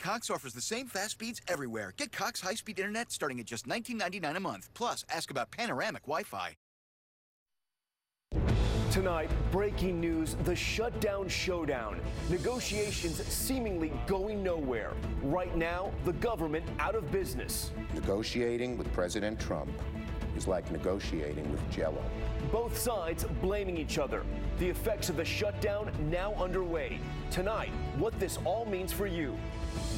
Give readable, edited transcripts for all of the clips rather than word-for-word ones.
Cox offers the same fast speeds everywhere. Get Cox high-speed internet starting at just $19.99 a month. Plus, ask about panoramic Wi-Fi. Tonight, breaking news, the shutdown showdown. Negotiations seemingly going nowhere. Right now, the government out of business. Negotiating with President Trump is like negotiating with Jell-O. Both sides blaming each other. The effects of the shutdown now underway. Tonight, what this all means for you.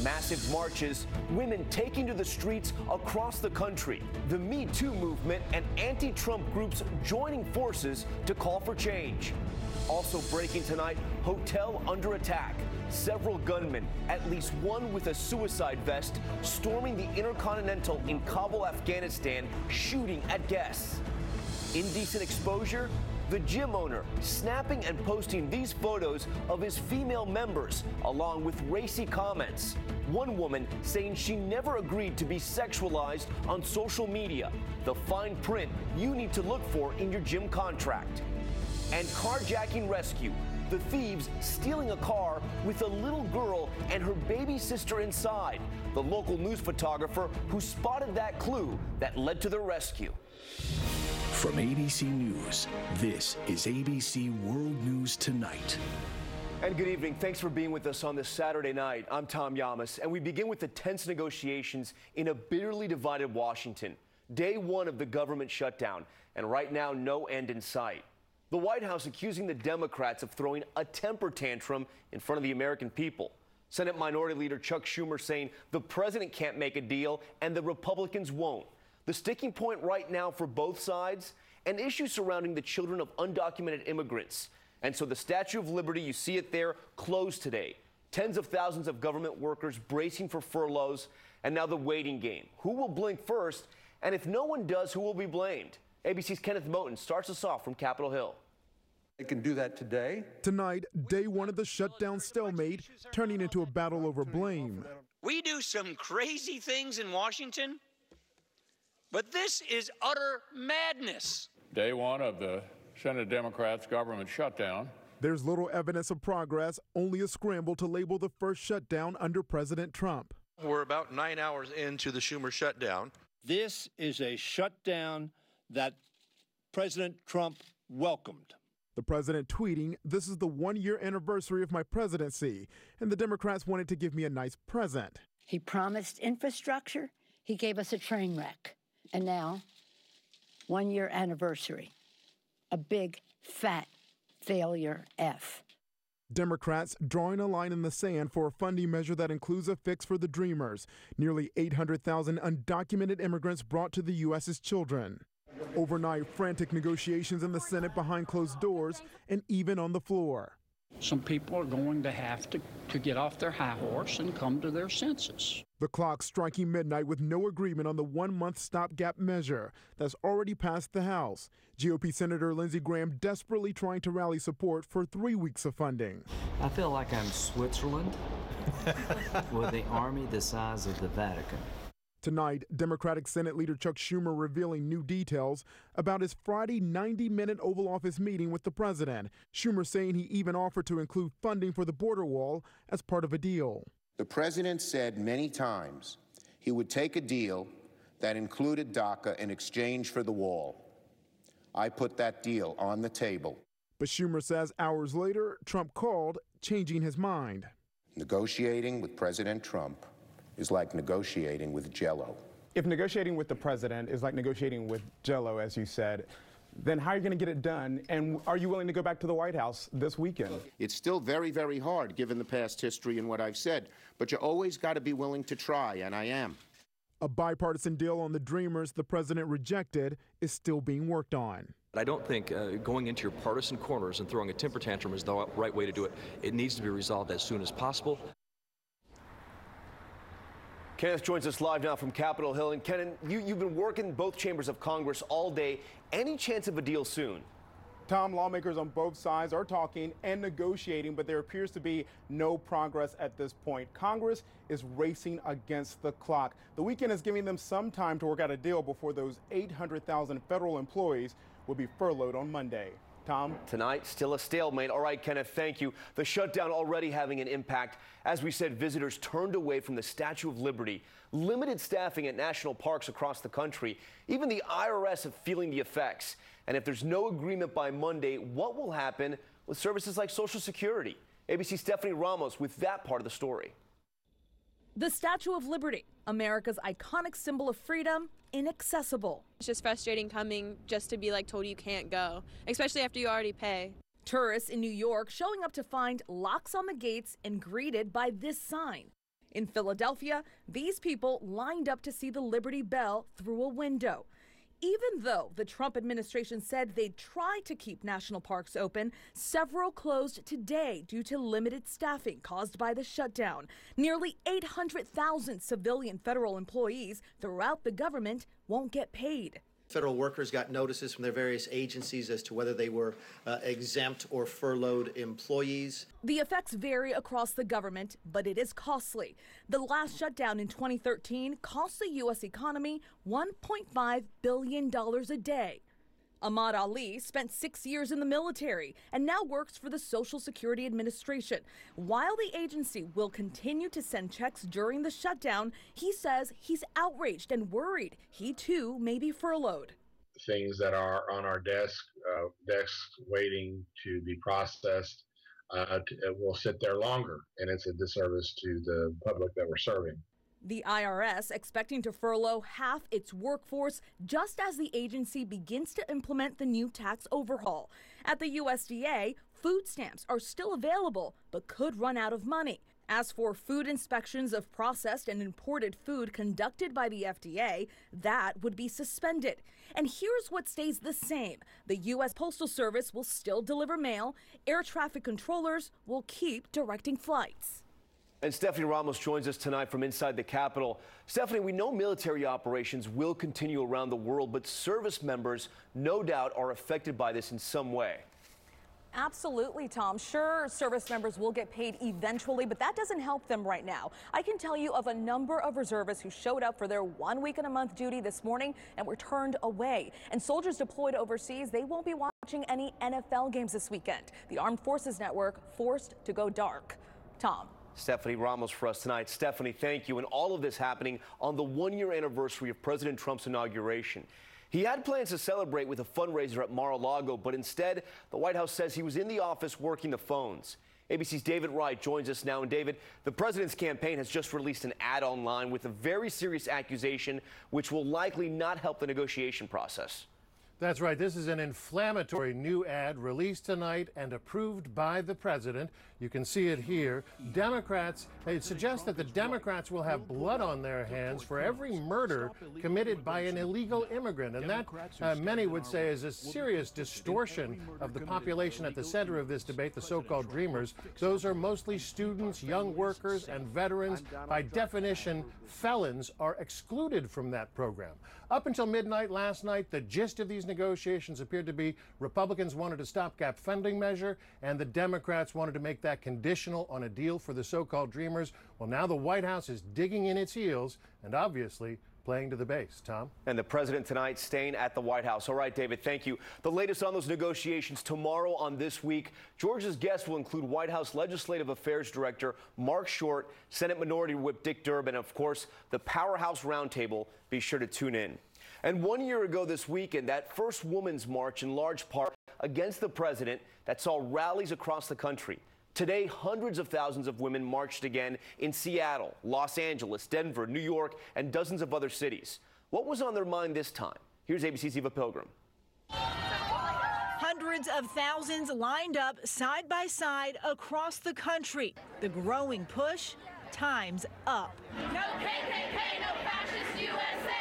Massive marches, women taking to the streets across the country, the Me Too movement, and anti-Trump groups joining forces to call for change. Also breaking tonight, hotel under attack. Several gunmen, at least one with a suicide vest, storming the Intercontinental in Kabul, Afghanistan, shooting at guests. Indecent exposure? The gym owner snapping and posting these photos of his female members, along with racy comments. One woman saying she never agreed to be sexualized on social media. The fine print you need to look for in your gym contract. And carjacking rescue. The thieves stealing a car with a little girl and her baby sister inside. The local news photographer who spotted that clue that led to their rescue. From ABC News, this is ABC World News Tonight. And good evening. Thanks for being with us on this Saturday night. I'm Tom Yamas, and we begin with the tense negotiations in a bitterly divided Washington. Day one of the government shutdown, and right now, no end in sight. The White House accusing the Democrats of throwing a temper tantrum in front of the American people. Senate Minority Leader Chuck Schumer saying the president can't make a deal and the Republicans won't. The sticking point right now for both sides, an issue surrounding the children of undocumented immigrants. And so the Statue of Liberty, you see it there, closed today. Tens of thousands of government workers bracing for furloughs, and now the waiting game. Who will blink first? And if no one does, who will be blamed? ABC's Kenneth Moton starts us off from Capitol Hill. They can do that today. Tonight, day one of the shutdown stalemate, turning into a battle over blame. We do some crazy things in Washington, but this is utter madness. Day one of the Senate Democrats' government shutdown. There's little evidence of progress, only a scramble to label the first shutdown under President Trump. We're about 9 hours into the Schumer shutdown. This is a shutdown that President Trump welcomed. The president tweeting, "This is the 1-year anniversary of my presidency, and the Democrats wanted to give me a nice present." He promised infrastructure. He gave us a train wreck. And now, 1-year anniversary, a big, fat failure F. Democrats drawing a line in the sand for a funding measure that includes a fix for the Dreamers, nearly 800,000 undocumented immigrants brought to the U.S. as children. Overnight, frantic negotiations in the Senate behind closed doors and even on the floor. Some people are going to have to get off their high horse and come to their senses. The clock striking midnight with no agreement on the 1-month stopgap measure that's already passed the House. GOP Senator Lindsey Graham desperately trying to rally support for 3 weeks of funding. I feel like I'm Switzerland with the army the size of the Vatican. Tonight, Democratic Senate Leader Chuck Schumer revealing new details about his Friday 90-minute Oval Office meeting with the president. Schumer saying he even offered to include funding for the border wall as part of a deal. The president said many times he would take a deal that included DACA in exchange for the wall. I put that deal on the table. But Schumer says hours later, Trump called, changing his mind. Negotiating with President Trump is like negotiating with Jell-O. If negotiating with the president is like negotiating with Jell-O, as you said, then how are you going to get it done? And are you willing to go back to the White House this weekend? It's still very, very hard, given the past history and what I've said. But you always got to be willing to try, and I am. A bipartisan deal on the Dreamers the president rejected is still being worked on. I don't think going into your partisan corners and throwing a temper tantrum is the right way to do it. It needs to be resolved as soon as possible. Kenneth joins us live now from Capitol Hill. And Kenneth, you've been working both chambers of Congress all day. Any chance of a deal soon? Tom, lawmakers on both sides are talking and negotiating, but there appears to be no progress at this point. Congress is racing against the clock. The weekend is giving them some time to work out a deal before those 800,000 federal employees will be furloughed on Monday. Tom? Tonight, still a stalemate. All right, Kenneth, thank you. The shutdown already having an impact. As we said, visitors turned away from the Statue of Liberty. Limited staffing at national parks across the country. Even the IRS is feeling the effects. And if there's no agreement by Monday, what will happen with services like Social Security? ABC's Stephanie Ramos with that part of the story. The Statue of Liberty, America's iconic symbol of freedom, inaccessible. It's just frustrating coming just to be told you can't go, especially after you already pay. Tourists in New York showing up to find locks on the gates and greeted by this sign. In Philadelphia, these people lined up to see the Liberty Bell through a window. Even though the Trump administration said they'd try to keep national parks open, several closed today due to limited staffing caused by the shutdown. Nearly 800,000 civilian federal employees throughout the government won't get paid. Federal workers got notices from their various agencies as to whether they were exempt or furloughed employees. The effects vary across the government, but it is costly. The last shutdown in 2013 cost the U.S. economy $1.5 billion a day. Ahmad Ali spent 6 years in the military and now works for the Social Security Administration. While the agency will continue to send checks during the shutdown, he says he's outraged and worried he too may be furloughed. Things that are on our desks waiting to be processed will sit there longer, and it's a disservice to the public that we're serving. The IRS expecting to furlough half its workforce just as the agency begins to implement the new tax overhaul. At the USDA, food stamps are still available but could run out of money. As for food inspections of processed and imported food conducted by the FDA, that would be suspended. And here's what stays the same. The U.S. Postal Service will still deliver mail. Air traffic controllers will keep directing flights. And Stephanie Ramos joins us tonight from inside the Capitol. Stephanie, we know military operations will continue around the world, but service members no doubt are affected by this in some way. Absolutely, Tom. Sure, service members will get paid eventually, but that doesn't help them right now. I can tell you of a number of reservists who showed up for their 1 week and a month duty this morning and were turned away. And soldiers deployed overseas, they won't be watching any NFL games this weekend. The Armed Forces Network forced to go dark. Tom. Stephanie Ramos for us tonight. Stephanie, thank you. And all of this happening on the one-year anniversary of President Trump's inauguration. He had plans to celebrate with a fundraiser at Mar-a-Lago, but instead, the White House says he was in the office working the phones. ABC's David Wright joins us now. And David, the president's campaign has just released an ad online with a very serious accusation, which will likely not help the negotiation process. That's right. This is an inflammatory new ad released tonight and approved by the president. You can see it here. It suggests that the Democrats will have blood on their hands for every murder committed by an illegal immigrant. And that, many would say, is a serious distortion of the population at the center of this debate, the so-called Dreamers. Those are mostly students, young workers, and veterans. By definition, felons are excluded from that program. Up until midnight last night, the gist of these negotiations appeared to be Republicans wanted a stopgap funding measure, and the Democrats wanted to make that conditional on a deal for the so-called Dreamers. Well, now the White House is digging in its heels and obviously playing to the base. Tom? And the president tonight staying at the White House. All right, David, thank you. The latest on those negotiations tomorrow on This Week. Georgia's guests will include White House Legislative Affairs Director Mark Short, Senate Minority Whip Dick Durbin, and, of course, the Powerhouse Roundtable. Be sure to tune in. And 1 year ago this weekend, that first Women's March in large part against the president that saw rallies across the country. Today, hundreds of thousands of women marched again in Seattle, Los Angeles, Denver, New York, and dozens of other cities. What was on their mind this time? Here's ABC's Eva Pilgrim. Hundreds of thousands lined up side by side across the country. The growing push, time's up. No KKK, no fascist USA.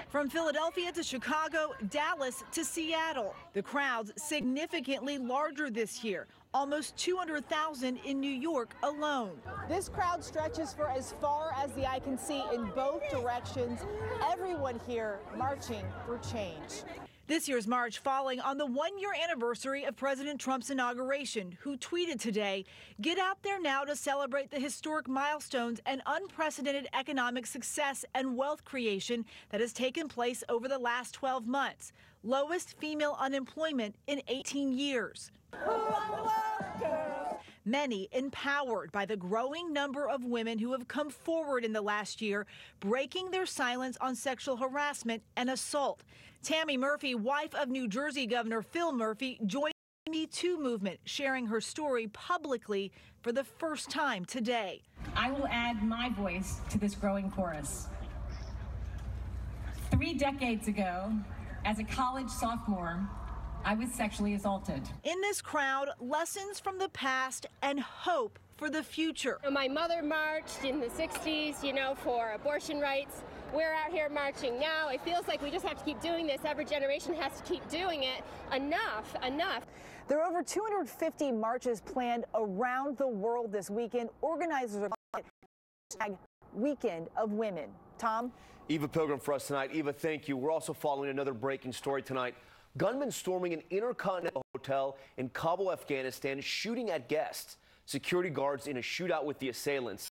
From Philadelphia to Chicago, Dallas to Seattle. The crowds significantly larger this year, almost 200,000 in New York alone. This crowd stretches for as far as the eye can see in both directions. Everyone here marching for change. This year's march falling on the one-year anniversary of President Trump's inauguration, who tweeted today, "Get out there now to celebrate the historic milestones and unprecedented economic success and wealth creation that has taken place over the last 12 months. Lowest female unemployment in 18 years. Many empowered by the growing number of women who have come forward in the last year, breaking their silence on sexual harassment and assault. Tammy Murphy, wife of New Jersey Governor Phil Murphy, joined the Me Too movement, sharing her story publicly for the first time today. I will add my voice to this growing chorus. 3 decades ago, as a college sophomore, I was sexually assaulted. In this crowd, lessons from the past and hope for the future. My mother marched in the 60s, for abortion rights. We're out here marching now. It feels like we just have to keep doing this. Every generation has to keep doing it. Enough. There are over 250 marches planned around the world this weekend. Organizers are calling it Weekend of Women. Tom? Eva Pilgrim for us tonight. Eva, thank you. We're also following another breaking story tonight. Gunmen storming an Intercontinental hotel in Kabul, Afghanistan, shooting at guests. Security guards in a shootout with the assailants.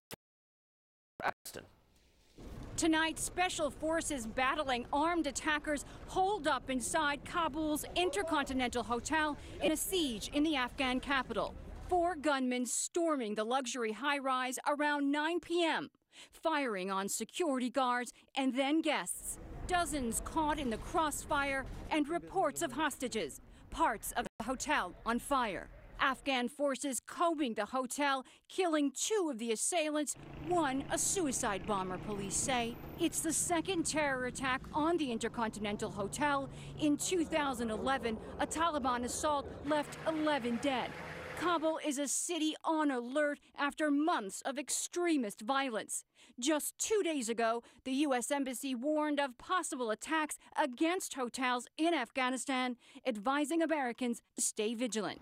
Tonight, special forces battling armed attackers holed up inside Kabul's Intercontinental Hotel in a siege in the Afghan capital. 4 gunmen storming the luxury high-rise around 9 p.m., firing on security guards and then guests. Dozens caught in the crossfire and reports of hostages. Parts of the hotel on fire. Afghan forces combing the hotel, killing 2 of the assailants, 1 a suicide bomber, police say. It's the second terror attack on the Intercontinental Hotel. In 2011, a Taliban assault left 11 dead. Kabul is a city on alert after months of extremist violence. Just 2 days ago, the U.S. Embassy warned of possible attacks against hotels in Afghanistan, advising Americans to stay vigilant.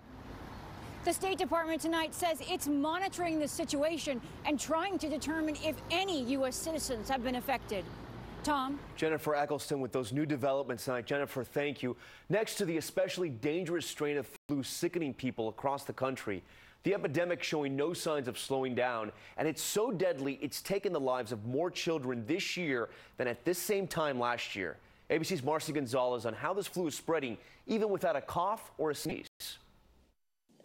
The State Department tonight says it's monitoring the situation and trying to determine if any U.S. citizens have been affected. Tom? Jennifer Eccleston with those new developments tonight. Jennifer, thank you. Next to the especially dangerous strain of flu sickening people across the country, the epidemic showing no signs of slowing down, and it's so deadly it's taken the lives of more children this year than at this same time last year. ABC's Marcy Gonzalez on how this flu is spreading even without a cough or a sneeze.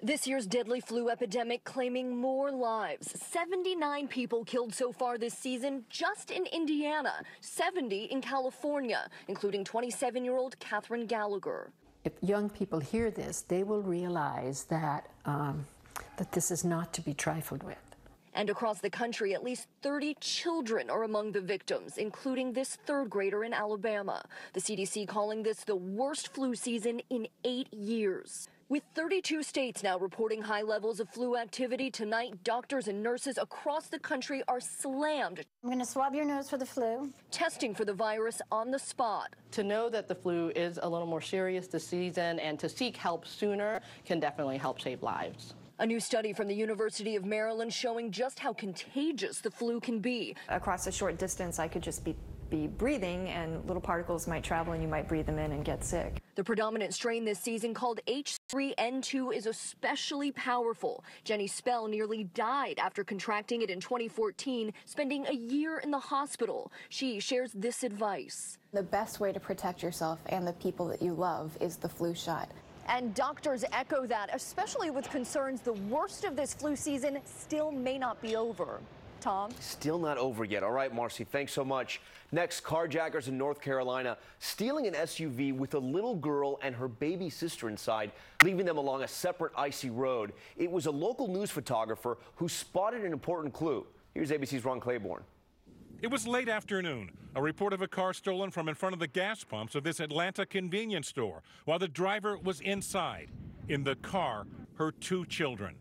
This year's deadly flu epidemic claiming more lives. 79 people killed so far this season just in Indiana, 70 in California, including 27-year-old Catherine Gallagher. If young people hear this, they will realize that, that this is not to be trifled with. And across the country, at least 30 children are among the victims, including this 3rd grader in Alabama. The CDC calling this the worst flu season in 8 years. With 32 states now reporting high levels of flu activity tonight, doctors and nurses across the country are slammed. I'm going to swab your nose for the flu. Testing for the virus on the spot. To know that the flu is a little more serious this season and to seek help sooner can definitely help save lives. A new study from the University of Maryland showing just how contagious the flu can be. Across a short distance, I could just be breathing and little particles might travel and you might breathe them in and get sick. The predominant strain this season, called H3N2, is especially powerful. Jenny Spell nearly died after contracting it in 2014, spending a year in the hospital. She shares this advice. The best way to protect yourself and the people that you love is the flu shot. And doctors echo that, especially with concerns the worst of this flu season still may not be over. Tom? Still not over yet. All right, Marcy, thanks so much. Next, carjackers in North Carolina stealing an SUV with a little girl and her baby sister inside, leaving them along a separate icy road. It was a local news photographer who spotted an important clue. Here's ABC's Ron Claiborne. It was late afternoon. A report of a car stolen from in front of the gas pumps of this Atlanta convenience store while the driver was inside. In the car, her 2 children,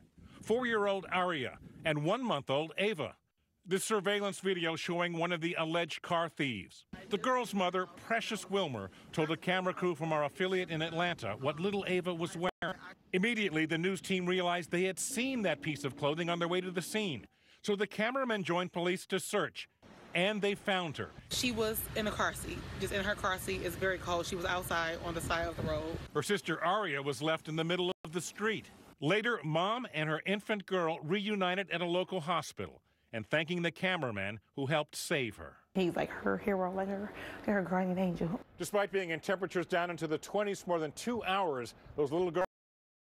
4-year-old Aria and 1-month-old Ava. This surveillance video showing one of the alleged car thieves. The girl's mother, Precious Wilmer, told a camera crew from our affiliate in Atlanta what little Ava was wearing. Immediately, the news team realized they had seen that piece of clothing on their way to the scene. So the cameramen joined police to search. and they found her. She was in a car seat, just in her car seat. It's very cold. She was outside on the side of the road. Her sister Aria was left in the middle of the street. Later, Mom and her infant girl reunited at a local hospital and thanking the cameraman who helped save her. He's like her hero, like her guardian angel. Despite being in temperatures down into the 20s for more than 2 hours, those little girls